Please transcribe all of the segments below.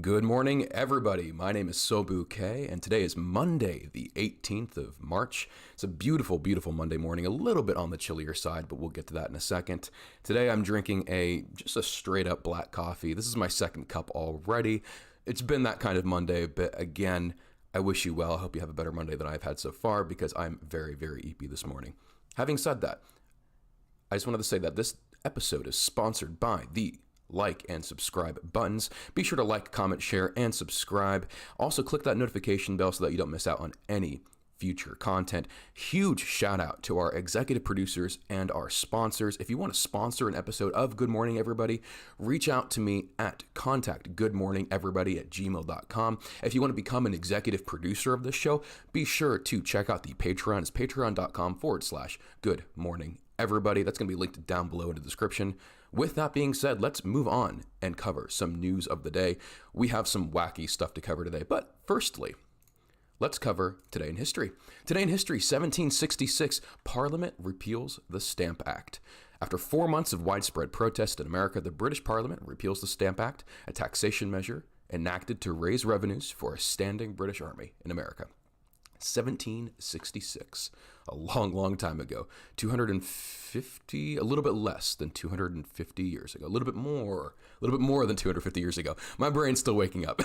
Good morning, everybody. My name is Sobu K, and today is Monday, the 18th of March. It's a beautiful, beautiful Monday morning, a little bit on the chillier side, but we'll get to that in a second. Today, I'm drinking just a straight up black coffee. This is my second cup already. It's been that kind of Monday, but again, I wish you well. I hope you have a better Monday than I've had so far because I'm very, very eepy this morning. Having said that, I just wanted to say that this episode is sponsored by the like and subscribe buttons. Be sure to like, comment, share, and subscribe. Also, click that notification bell so that you don't miss out on any future content. Huge shout out to our executive producers and our sponsors. If you want to sponsor an episode of Good Morning Everybody, reach out to me at contactgoodmorningeverybody@gmail.com. If you want to become an executive producer of this show, be sure to check out the Patreon. It's patreon.com/Good Morning Everybody. That's going to be linked down below in the description. With that being said, let's move on and cover some news of the day. We have some wacky stuff to cover today, but firstly, let's cover Today in History. Today in History, 1766, Parliament repeals the Stamp Act. After 4 months of widespread protest in America, the British Parliament repeals the Stamp Act, a taxation measure enacted to raise revenues for a standing British army in America. 1766, a long, long time ago, 250, a little bit less than 250 years ago, a little bit more than 250 years ago. My brain's still waking up.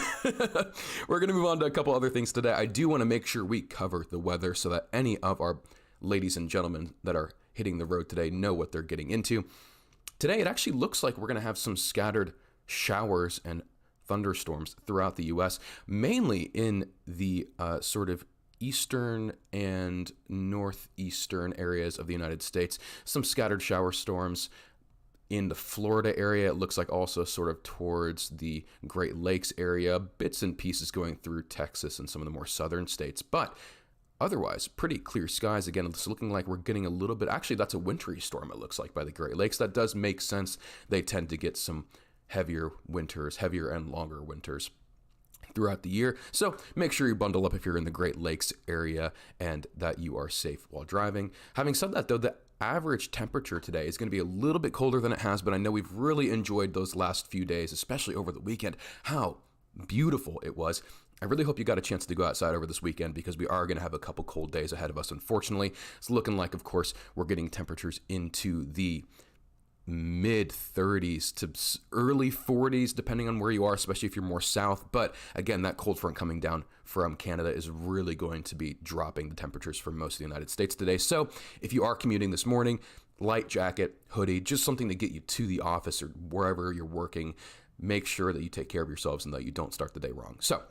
We're going to move on to a couple other things today. I do want to make sure we cover the weather so that any of our ladies and gentlemen that are hitting the road today know what they're getting into. Today, it actually looks like we're going to have some scattered showers and thunderstorms throughout the U.S., mainly in the sort of eastern and northeastern areas of the United States. Some scattered shower storms in the Florida area. It looks like also sort of towards the Great Lakes area, bits and pieces going through Texas and some of the more southern states. But otherwise, pretty clear skies. Again, it's looking like we're getting a little bit, actually that's a wintry storm it looks like by the Great Lakes. That does make sense. They tend to get some heavier and longer winters throughout the year. So make sure you bundle up if you're in the Great Lakes area and that you are safe while driving. Having said that, though, the average temperature today is going to be a little bit colder than it has, but I know we've really enjoyed those last few days, especially over the weekend, how beautiful it was. I really hope you got a chance to go outside over this weekend because we are going to have a couple cold days ahead of us, unfortunately. It's looking like, of course, we're getting temperatures into the mid 30s to early 40s, depending on where you are, especially if you're more south. But again, that cold front coming down from Canada is really going to be dropping the temperatures for most of the United States today. So if you are commuting this morning, light jacket, hoodie, just something to get you to the office or wherever you're working, make sure that you take care of yourselves and that you don't start the day wrong. So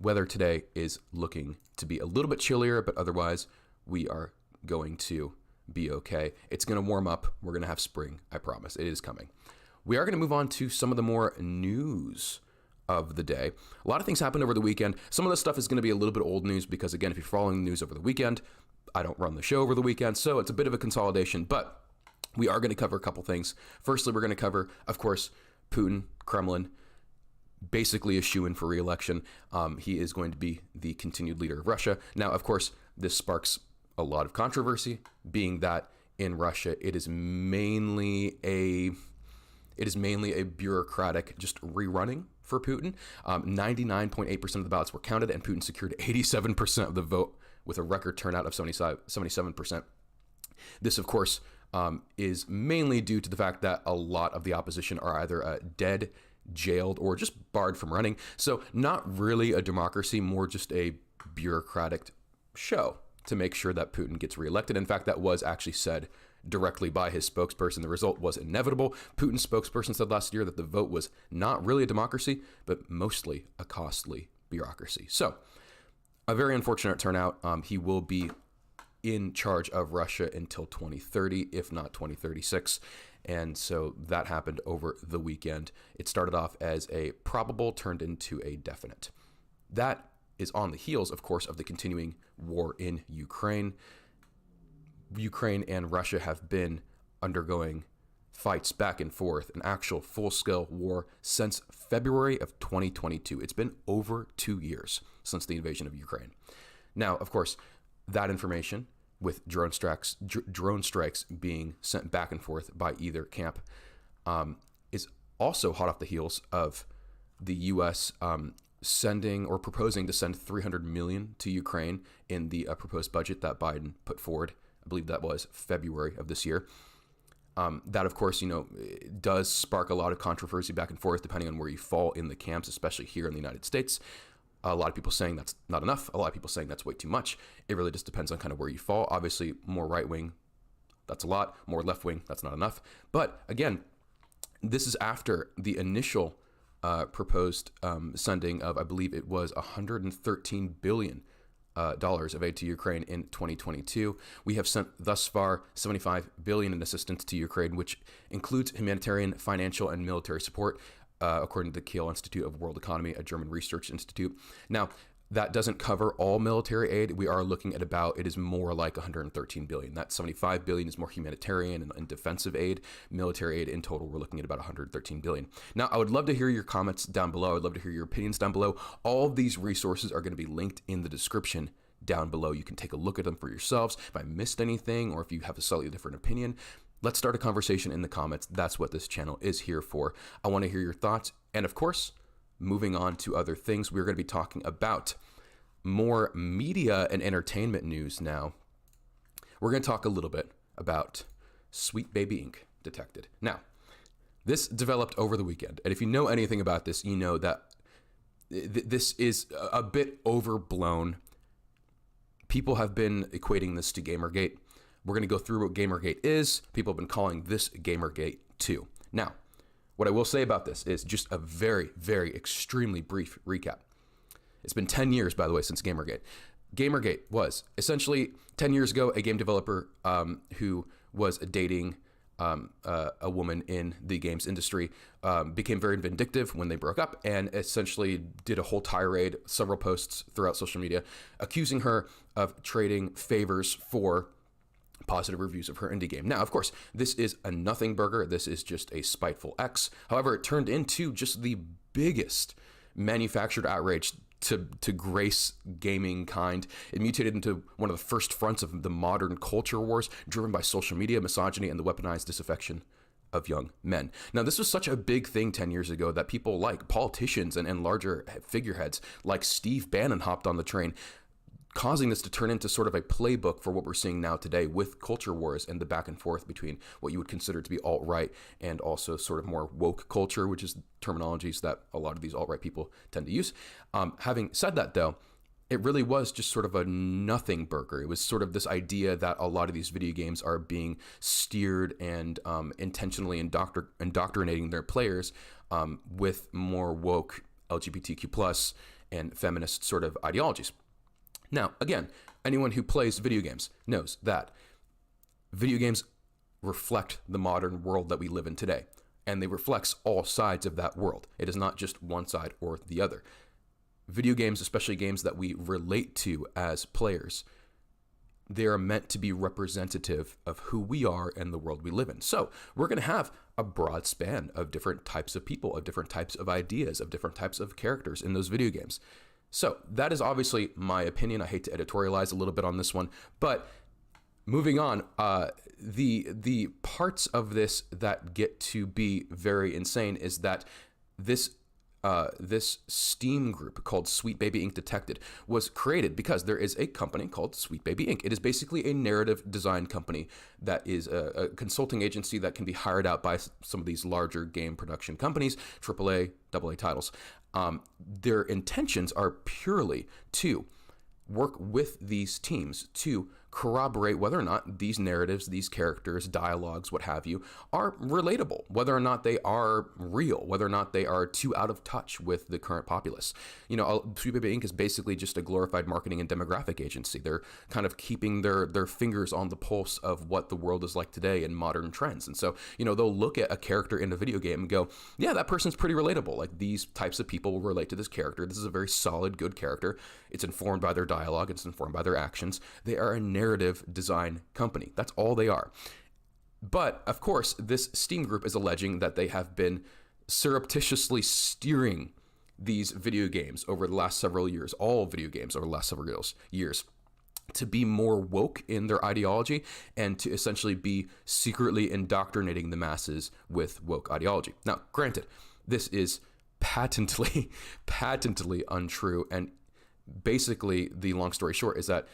weather today is looking to be a little bit chillier, but otherwise we are going to be okay. It's going to warm up. We're going to have spring. I promise. It is coming. We are going to move on to some of the more news of the day. A lot of things happened over the weekend. Some of the stuff is going to be a little bit old news because, again, if you're following the news over the weekend, I don't run the show over the weekend, so it's a bit of a consolidation, but we are going to cover a couple things. Firstly, we're going to cover, of course, Putin, Kremlin, basically a shoo-in for re-election. He is going to be the continued leader of Russia. Now, of course, this sparks a lot of controversy, being that in Russia, it is mainly a bureaucratic just rerunning for Putin. 99.8% of the ballots were counted, and Putin secured 87% of the vote with a record turnout of 77%. This, of course, is mainly due to the fact that a lot of the opposition are either dead, jailed, or just barred from running. So not really a democracy, more just a bureaucratic show to make sure that Putin gets reelected. In fact, that was actually said directly by his spokesperson. The result was inevitable. Putin's spokesperson said last year that the vote was not really a democracy, but mostly a costly bureaucracy. So a very unfortunate turnout. He will be in charge of Russia until 2030, if not 2036. And so that happened over the weekend. It started off as a probable, turned into a definite. That is on the heels, of course, of the continuing war in Ukraine. Ukraine and Russia have been undergoing fights back and forth, an actual full-scale war since February of 2022. It's been over 2 years since the invasion of Ukraine. Now, of course, that information with drone strikes being sent back and forth by either camp is also hot off the heels of the U.S. Sending or proposing to send $300 million to Ukraine in the proposed budget that Biden put forward. I believe that was February of this year. That, of course, does spark a lot of controversy back and forth depending on where you fall in the camps, especially here in the United States. A lot of people saying that's not enough. A lot of people saying that's way too much. It really just depends on kind of where you fall. Obviously, more right-wing, that's a lot. More left-wing, that's not enough. But again, this is after the initial proposed sending of, I believe it was $113 billion of aid to Ukraine in 2022. We have sent thus far $75 billion in assistance to Ukraine, which includes humanitarian, financial, and military support, according to the Kiel Institute of World Economy, a German research institute. Now, that doesn't cover all military aid. We are looking at it is more like $113 billion. That $75 billion is more humanitarian and defensive aid. Military aid in total, we're looking at about $113 billion. Now, I would love to hear your comments down below. I'd love to hear your opinions down below. All of these resources are going to be linked in the description down below. You can take a look at them for yourselves. If I missed anything or if you have a slightly different opinion, let's start a conversation in the comments. That's what this channel is here for. I want to hear your thoughts. And of course, moving on to other things, we're going to be talking about more media and entertainment news now. We're going to talk a little bit about Sweet Baby Ink detected. Now, this developed over the weekend. And if you know anything about this, you know that this is a bit overblown. People have been equating this to Gamergate. We're going to go through what Gamergate is. People have been calling this Gamergate too. Now, what I will say about this is just a very, very extremely brief recap. It's been 10 years, by the way, since Gamergate. Gamergate was essentially 10 years ago a game developer who was dating a woman in the games industry, became very vindictive when they broke up, and essentially did a whole tirade, several posts throughout social media, accusing her of trading favors for positive reviews of her indie game. Now, of course, this is a nothing burger. This is just a spiteful X. However, it turned into just the biggest manufactured outrage to grace gaming kind. It mutated into one of the first fronts of the modern culture wars, driven by social media, misogyny, and the weaponized disaffection of young men. Now, this was such a big thing 10 years ago that people like politicians and larger figureheads like Steve Bannon hopped on the train, causing this to turn into sort of a playbook for what we're seeing now today with culture wars and the back and forth between what you would consider to be alt-right and also sort of more woke culture, which is terminologies that a lot of these alt-right people tend to use. Having said that, though, it really was just sort of a nothing burger. It was sort of this idea that a lot of these video games are being steered and intentionally indoctrinating their players with more woke LGBTQ plus and feminist sort of ideologies. Now, again, anyone who plays video games knows that video games reflect the modern world that we live in today, and they reflect all sides of that world. It is not just one side or the other. Video games, especially games that we relate to as players, they are meant to be representative of who we are and the world we live in. So we're going to have a broad span of different types of people, of different types of ideas, of different types of characters in those video games. So that is obviously my opinion. I hate to editorialize a little bit on this one, but moving on, the parts of this that get to be very insane is that this Steam group called Sweet Baby Ink Detected was created because there is a company called Sweet Baby Ink. It is basically a narrative design company that is a consulting agency that can be hired out by some of these larger game production companies, AAA, AA titles. Their intentions are purely to work with these teams to corroborate whether or not these narratives, these characters, dialogues, what have you, are relatable, whether or not they are real, whether or not they are too out of touch with the current populace. You know, Sweet Baby Inc. is basically just a glorified marketing and demographic agency. They're kind of keeping their fingers on the pulse of what the world is like today and modern trends. And so, you know, they'll look at a character in a video game and go, yeah, that person's pretty relatable. Like, these types of people will relate to this character. This is a very solid, good character. It's informed by their dialogue. It's informed by their actions. They are a narrative design company. That's all they are. But of course, this Steam group is alleging that they have been surreptitiously steering these video games over the last several years, all video games over the last several years, to be more woke in their ideology and to essentially be secretly indoctrinating the masses with woke ideology. Now, granted, this is patently untrue. And basically, the long story short is that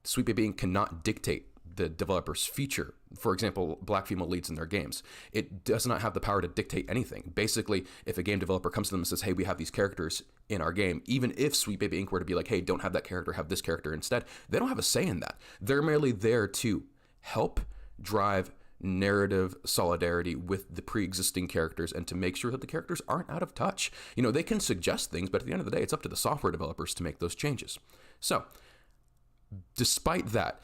Sweet Baby Inc. cannot dictate the developer's feature. For example, black female leads in their games. It does not have the power to dictate anything. Basically, if a game developer comes to them and says, hey, we have these characters in our game, even if Sweet Baby Inc. were to be like, hey, don't have that character, have this character instead, they don't have a say in that. They're merely there to help drive narrative solidarity with the pre-existing characters and to make sure that the characters aren't out of touch. You know, they can suggest things, but at the end of the day, it's up to the software developers to make those changes. So, despite that,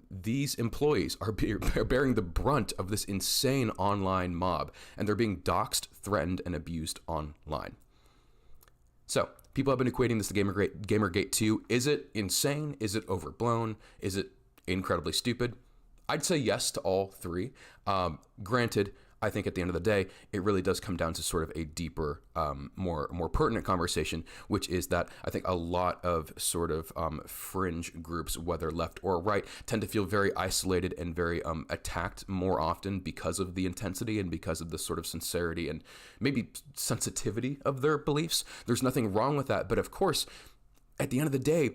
these employees are bearing the brunt of this insane online mob, and they're being doxxed, threatened, and abused online. So, people have been equating this to Gamergate 2. Is it insane? Is it overblown? Is it incredibly stupid? I'd say yes to all three. Granted, I think at the end of the day, it really does come down to sort of a deeper, more pertinent conversation, which is that I think a lot of sort of fringe groups, whether left or right, tend to feel very isolated and very attacked more often because of the intensity and because of the sort of sincerity and maybe sensitivity of their beliefs. There's nothing wrong with that. But of course, at the end of the day,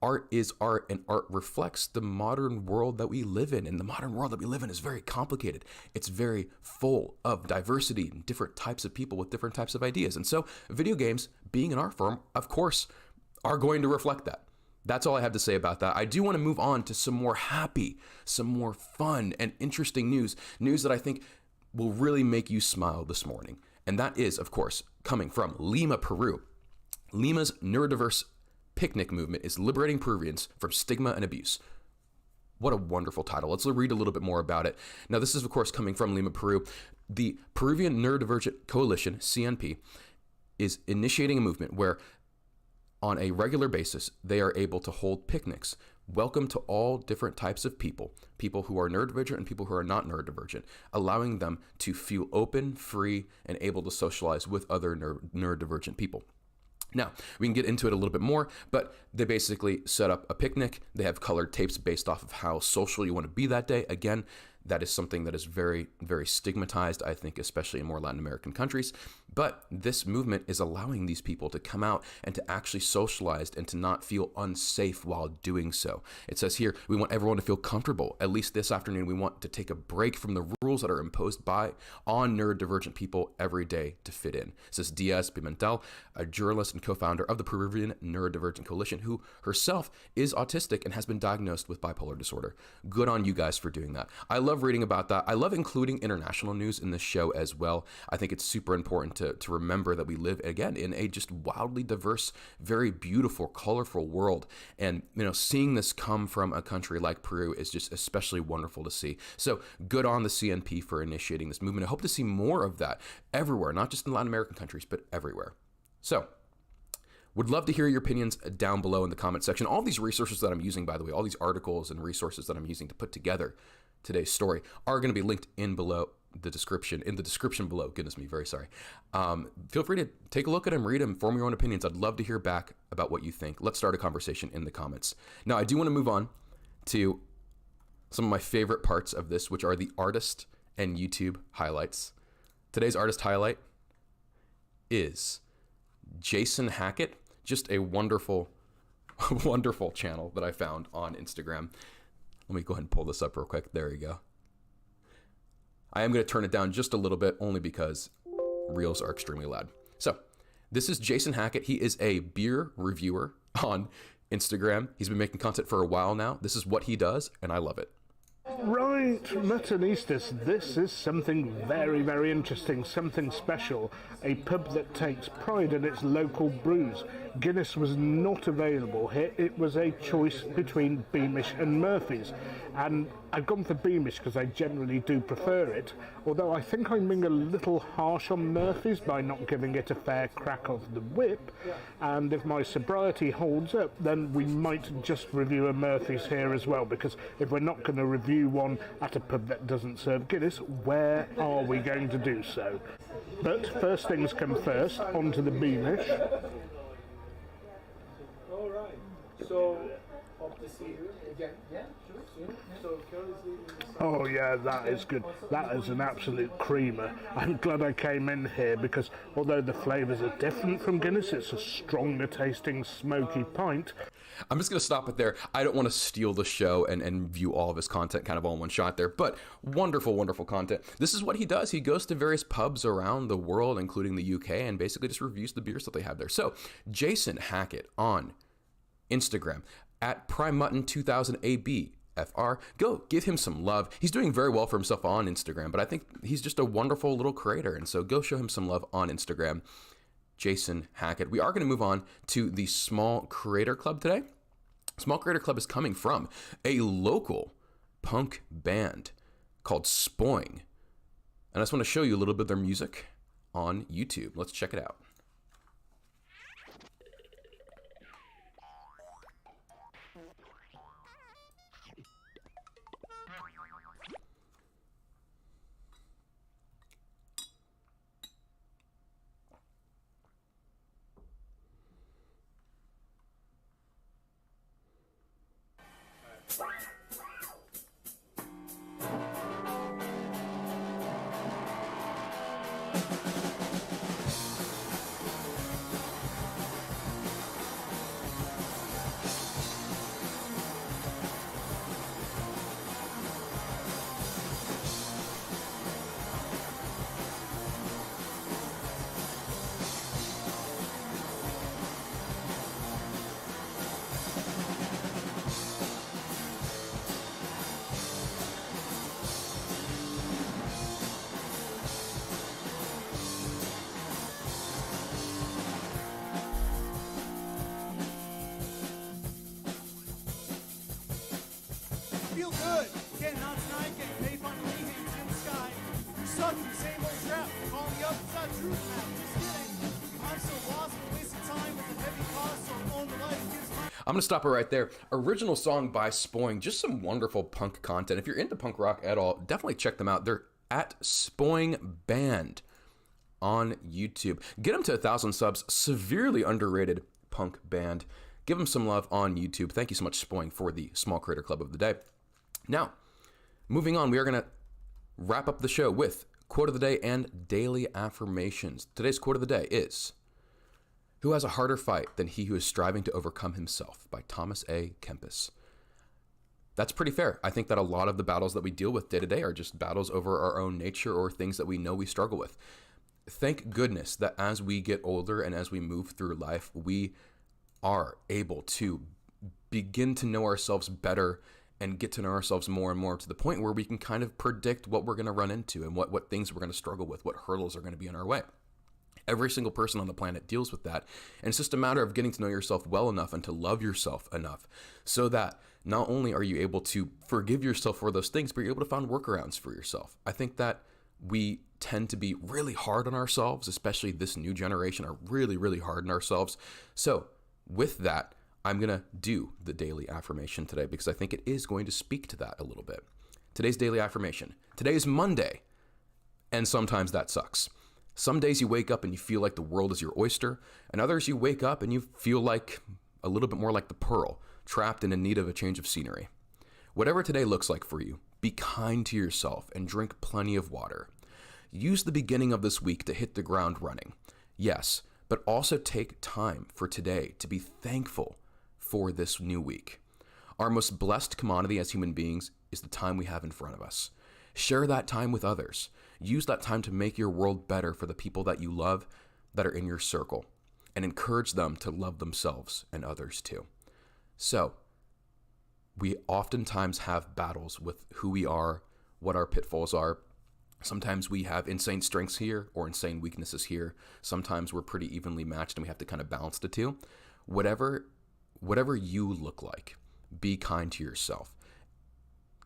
art is art, and art reflects the modern world that we live in. And the modern world that we live in is very complicated. It's very full of diversity and different types of people with different types of ideas. And so video games, being an art form, of course, are going to reflect that. That's all I have to say about that. I do want to move on to some more happy, some more fun and interesting news that I think will really make you smile this morning. And that is, of course, coming from Lima, Peru. Lima's neurodiverse picnic movement is liberating Peruvians from stigma and abuse. What a wonderful title. Let's read a little bit more about it. Now, this is, of course, coming from Lima, Peru. The Peruvian Neurodivergent Coalition, CNP, is initiating a movement where, on a regular basis, they are able to hold picnics. Welcome to all different types of people who are neurodivergent and people who are not neurodivergent, allowing them to feel open, free, and able to socialize with other neurodivergent people. Now, we can get into it a little bit more, but they basically set up a picnic. They have colored tapes based off of how social you want to be that day. Again, that is something that is very, very stigmatized, I think, especially in more Latin American countries. But this movement is allowing these people to come out and to actually socialize and to not feel unsafe while doing so. It says here, we want everyone to feel comfortable. At least this afternoon, we want to take a break from the rules that are imposed on neurodivergent people every day to fit in. Says Diaz Pimentel, a journalist and co-founder of the Peruvian Neurodivergent Coalition, who herself is autistic and has been diagnosed with bipolar disorder. Good on you guys for doing that. I love reading about that. I love including international news in this show as well. I think it's super important to remember that we live, again, in a just wildly diverse, very beautiful, colorful world. And, you know, seeing this come from a country like Peru is just especially wonderful to see. So good on the CNP for initiating this movement. I hope to see more of that everywhere, not just in Latin American countries, but everywhere. So, would love to hear your opinions down below in the comment section. All these resources that I'm using, by the way, all these articles and resources that I'm using to put together today's story are going to be linked in the description below. Goodness me, very sorry. Feel free to take a look at them, read them, form your own opinions. I'd love to hear back about what you think. Let's start a conversation in the comments. Now, I do want to move on to some of my favorite parts of this, which are the artist and YouTube highlights. Today's artist highlight is Jason Hackett, just a wonderful, wonderful channel that I found on Instagram. Let me go ahead and pull this up real quick. There you go. I am going to turn it down just a little bit, only because reels are extremely loud. So this is Jason Hackett. He is a beer reviewer on Instagram. He's been making content for a while now. This is what he does, and I love it. Right, Matanistas, this is something very, very interesting, something special. A pub that takes pride in its local brews. Guinness was not available here. It was a choice between Beamish and Murphy's. And I've gone for Beamish because I generally do prefer it, although I think I'm being a little harsh on Murphy's by not giving it a fair crack of the whip. And if my sobriety holds up, then we might just review a Murphy's here as well, because if we're not going to review one at a pub that doesn't serve Guinness, where are we going to do so? But first things come first, onto the Beamish. Alright, so Oh yeah, that is good. That is an absolute creamer. I'm glad I came in here because although the flavours are different from Guinness, it's a stronger tasting smoky pint. I'm just going to stop it there. I don't want to steal the show and view all of his content kind of all in one shot there, but wonderful, wonderful content. This is what he does. He goes to various pubs around the world, including the UK, and basically just reviews the beers that they have there. So Jason Hackett on Instagram at PrimeMutton2000AB. FR. Go give him some love. He's doing very well for himself on Instagram, but I think he's just a wonderful little creator. And so go show him some love on Instagram. Jason Hackett. We are going to move on to the Small Creator Club today. Small Creator Club is coming from a local punk band called Spoing. And I just want to show you a little bit of their music on YouTube. Let's check it out. Feel good. Getting out tonight, getting paid finally, hands in the sky. You suck in the same old trap. Call me up, it's not truth now. Just kidding. I'm so lost, wasting time with a heavy cost, so on the life gives time. I'm going to stop it right there. Original song by Spoing. Just some wonderful punk content. If you're into punk rock at all, definitely check them out. They're at Spoing Band on YouTube. Get them to 1,000 subs. Severely underrated punk band. Give them some love on YouTube. Thank you so much, Spoing, for the Small Creator Club of the day. Now, moving on, we are going to wrap up the show with quote of the day and daily affirmations. Today's quote of the day is, "Who has a harder fight than he who is striving to overcome himself?" by Thomas A. Kempis. That's pretty fair. I think that a lot of the battles that we deal with day to day are just battles over our own nature or things that we know we struggle with. Thank goodness that as we get older and as we move through life, we are able to begin to know ourselves better and get to know ourselves more and more to the point where we can kind of predict what we're going to run into and what things we're going to struggle with, what hurdles are going to be in our way. Every single person on the planet deals with that. And it's just a matter of getting to know yourself well enough and to love yourself enough so that not only are you able to forgive yourself for those things, but you're able to find workarounds for yourself. I think that we tend to be really hard on ourselves, especially this new generation are really, really hard on ourselves. So with that, I'm going to do the daily affirmation today because I think it is going to speak to that a little bit. Today's daily affirmation. Today is Monday, and sometimes that sucks. Some days you wake up and you feel like the world is your oyster, and others you wake up and you feel like a little bit more like the pearl, trapped and in need of a change of scenery. Whatever today looks like for you, be kind to yourself and drink plenty of water. Use the beginning of this week to hit the ground running. Yes, but also take time for today to be thankful for this new week. Our most blessed commodity as human beings is the time we have in front of us. Share that time with others. Use that time to make your world better for the people that you love that are in your circle, and encourage them to love themselves and others too. So, we oftentimes have battles with who we are, what our pitfalls are. Sometimes we have insane strengths here or insane weaknesses here. Sometimes we're pretty evenly matched and we have to kind of balance the two. Whatever you look like, be kind to yourself.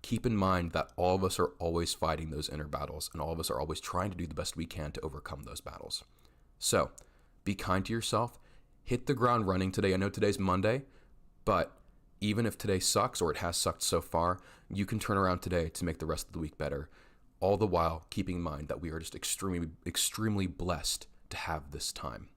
Keep in mind that all of us are always fighting those inner battles, and all of us are always trying to do the best we can to overcome those battles. So, be kind to yourself. Hit the ground running today. I know today's Monday, but even if today sucks or it has sucked so far, you can turn around today to make the rest of the week better, all the while keeping in mind that we are just extremely, extremely blessed to have this time.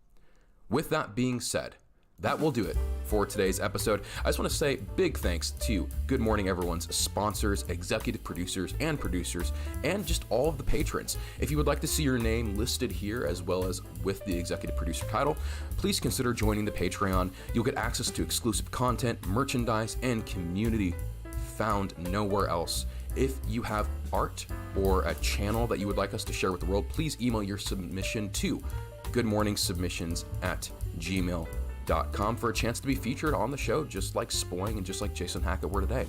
With that being said, that will do it for today's episode. I just want to say big thanks to Good Morning Everyone's sponsors, executive producers, and just all of the patrons. If you would like to see your name listed here as well as with the executive producer title, please consider joining the Patreon. You'll get access to exclusive content, merchandise, and community found nowhere else. If you have art or a channel that you would like us to share with the world, please email your submission to goodmorningsubmissions@gmail.com for a chance to be featured on the show, just like Spoing and just like Jason Hackett were today.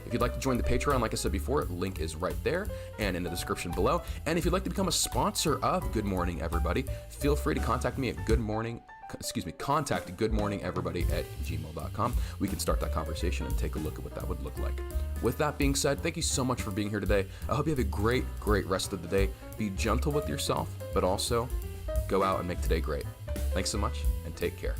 If you'd like to join the Patreon, like I said before, link is right there and in the description below. And if you'd like to become a sponsor of Good Morning Everybody, feel free to contact me at contact goodmorningeverybody@gmail.com. We can start that conversation and take a look at what that would look like. With that being said, thank you so much for being here today. I hope you have a great rest of the day. Be gentle with yourself, but also go out and make today great. Thanks so much, and take care.